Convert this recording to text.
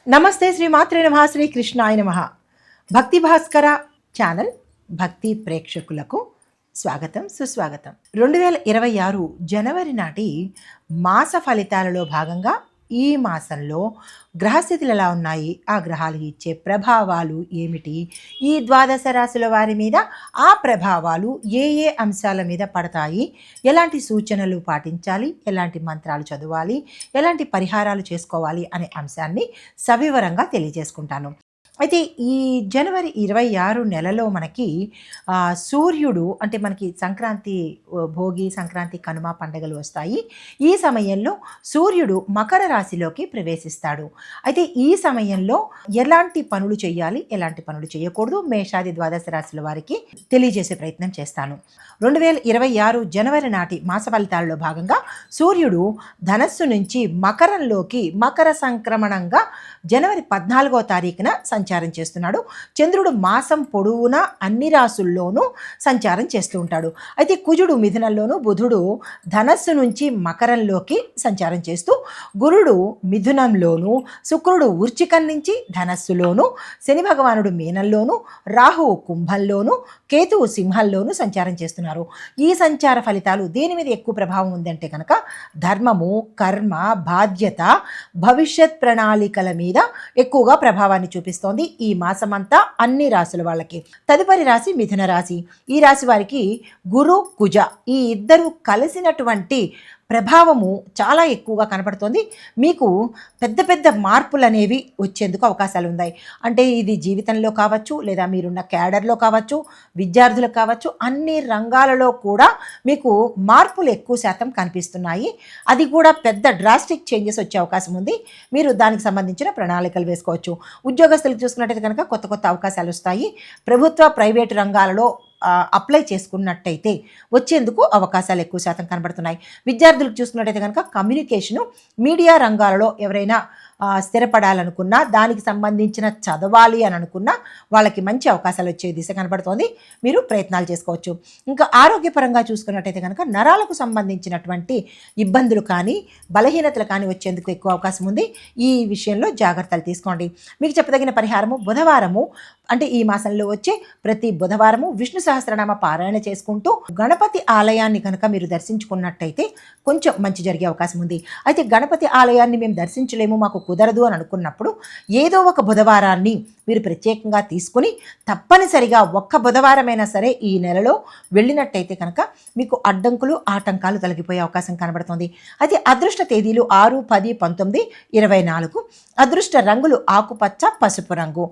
నమస్తే శ్రీ మాత్రే నమః శ్రీ కృష్ణాయ నమః. భక్తి భాస్కర ఛానల్ భక్తి ప్రేక్షకులకు స్వాగతం సుస్వాగతం. 2026 జనవరి నాటి మాస ఫలితాలలో భాగంగా ఈ మాసంలో గ్రహస్థితులు ఎలా ఉన్నాయి, ఆ గ్రహాలు ఇచ్చే ప్రభావాలు ఏమిటి, ఈ ద్వాదశ రాశుల వారి మీద ఆ ప్రభావాలు ఏ ఏ అంశాల మీద పడతాయి, ఎలాంటి సూచనలు పాటించాలి, ఎలాంటి మంత్రాలు చదవాలి, ఎలాంటి పరిహారాలు చేసుకోవాలి అనే అంశాన్ని సవివరంగా తెలియజేసుకుంటాను. అయితే ఈ జనవరి 26 నెలలో మనకి సూర్యుడు అంటే మనకి సంక్రాంతి, భోగి, సంక్రాంతి, కనుమ పండుగలు వస్తాయి. ఈ సమయంలో సూర్యుడు మకర రాశిలోకి ప్రవేశిస్తాడు. అయితే ఈ సమయంలో ఎలాంటి పనులు చేయాలి, ఎలాంటి పనులు చేయకూడదు, మేషాది ద్వాదశ రాశుల వారికి తెలియజేసే ప్రయత్నం చేస్తాను. 2026 జనవరి నాటి మాస ఫలితాలలో భాగంగా సూర్యుడు ధనస్సు నుంచి మకరంలోకి మకర సంక్రమణంగా జనవరి 14వ తారీఖున సంచారం చేస్తున్నాడు. చంద్రుడు మాసం పొడవునా అన్ని రాసుల్లోనూ సంచారం చేస్తూ ఉంటాడు. అయితే కుజుడు మిథునంలోను, బుధుడు ధనస్సు నుంచి మకరంలోకి సంచారం చేస్తూ, గురుడు మిథునంలోను, శుక్రుడు వృశ్చికం నుంచి ధనస్సులోను, శని భగవానుడు మీనంలోను, రాహువు కుంభంలోను, కేతువు సింహంలోను సంచారం చేస్తున్నారు. ఈ సంచార ఫలితాలు దేని మీద ఎక్కువ ప్రభావం ఉందంటే కనుక ధర్మము, కర్మ, బాధ్యత, భవిష్యత్ ప్రణాళికల మీద ఎక్కువగా ప్రభావాన్ని చూపిస్తోంది ఈ మాసమంతా అన్ని రాశుల వాళ్ళకి. తదుపరి రాశి మిథున రాశి. ఈ రాశి వారికి గురు, కుజ ఈ ఇద్దరు కలిసినటువంటి ప్రభావము చాలా ఎక్కువగా కనపడుతోంది. మీకు పెద్ద పెద్ద మార్పులు అనేవి వచ్చేందుకు అవకాశాలు ఉన్నాయి. అంటే ఇది జీవితంలో కావచ్చు, లేదా మీరున్న క్యాడర్లో కావచ్చు, విద్యార్థులకు కావచ్చు, అన్ని రంగాలలో కూడా మీకు మార్పులు ఎక్కువ శాతం కనిపిస్తున్నాయి. అది కూడా పెద్ద డ్రాస్టిక్ చేంజెస్ వచ్చే అవకాశం ఉంది. మీరు దానికి సంబంధించిన ప్రణాళికలు వేసుకోవచ్చు. ఉద్యోగస్తులకు చూసుకున్నట్టయితే కనుక కొత్త కొత్త అవకాశాలు వస్తాయి. ప్రభుత్వ, ప్రైవేటు రంగాలలో అప్లై చేసుకున్నట్టయితే వచ్చేందుకు అవకాశాలు ఎక్కువ శాతం కనబడుతున్నాయి. విద్యార్థులకు చూసుకున్నట్టయితే కనుక కమ్యూనికేషను, మీడియా రంగాలలో ఎవరైనా స్థిరపడాలనుకున్నా, దానికి సంబంధించిన చదవాలి అని అనుకున్నా వాళ్ళకి మంచి అవకాశాలు వచ్చే దిశ కనబడుతోంది. మీరు ప్రయత్నాలు చేసుకోవచ్చు. ఇంకా ఆరోగ్యపరంగా చూసుకున్నట్టయితే కనుక నరాలకు సంబంధించినటువంటి ఇబ్బందులు కానీ, బలహీనతలు కానీ వచ్చేందుకు ఎక్కువ అవకాశం ఉంది. ఈ విషయంలో జాగ్రత్తలు తీసుకోండి. మీకు చెప్పదగిన పరిహారము బుధవారము, అంటే ఈ మాసంలో వచ్చే ప్రతి బుధవారము విష్ణు సహస్రనామ పారాయణ చేసుకుంటూ గణపతి ఆలయాన్ని కనుక మీరు దర్శించుకున్నట్టయితే కొంచెం మంచి జరిగే అవకాశం ఉంది. అయితే గణపతి ఆలయాన్ని మేము దర్శించలేము, మాకు కుదరదు అని అనుకున్నప్పుడు ఏదో ఒక బుధవారాన్ని మీరు ప్రత్యేకంగా తీసుకుని తప్పనిసరిగా ఒక్క బుధవారమైనా సరే ఈ నెలలో వెళ్ళినట్టయితే కనుక మీకు అడ్డంకులు, ఆటంకాలు తొలగిపోయే అవకాశం కనబడుతుంది. అయితే అదృష్ట తేదీలు 6, 10, 19, 24. అదృష్ట రంగులు ఆకుపచ్చ, పసుపు రంగు.